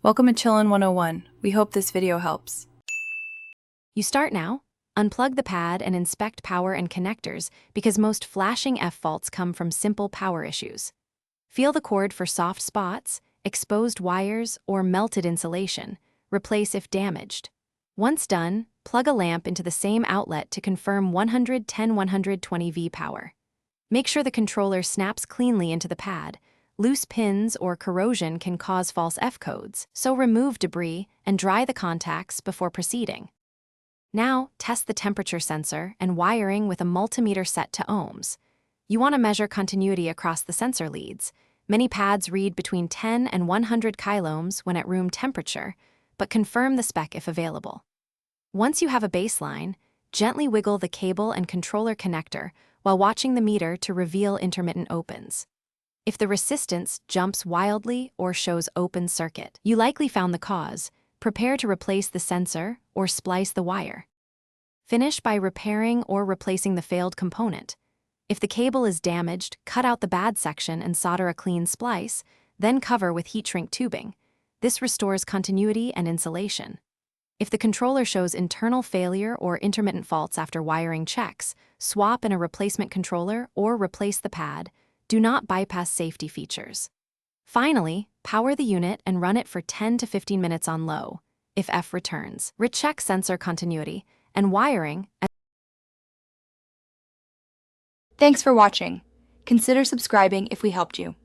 Welcome to Chillin' 101. We hope this video helps. You start now. Unplug the pad and inspect power and connectors because most flashing F faults come from simple power issues. Feel the cord for soft spots, exposed wires, or melted insulation. Replace if damaged. Once done, plug a lamp into the same outlet to confirm 110-120V power. Make sure the controller snaps cleanly into the pad. Loose pins or corrosion can cause false F codes, so remove debris and dry the contacts before proceeding. Now, test the temperature sensor and wiring with a multimeter set to ohms. You want to measure continuity across the sensor leads. Many pads read between 10 and 100 kiloohms when at room temperature, but confirm the spec if available. Once you have a baseline, gently wiggle the cable and controller connector while watching the meter to reveal intermittent opens. If the resistance jumps wildly or shows open circuit, you likely found the cause. Prepare to replace the sensor or splice the wire. Finish by repairing or replacing the failed component. If the cable is damaged, cut out the bad section and solder a clean splice, then cover with heat shrink tubing. This restores continuity and insulation. If the controller shows internal failure or intermittent faults after wiring checks, swap in a replacement controller or replace the pad. Do not bypass safety features. Finally, power the unit and run it for 10 to 15 minutes on low. If F returns, recheck sensor continuity and wiring. Thanks for watching. Consider subscribing if we helped you.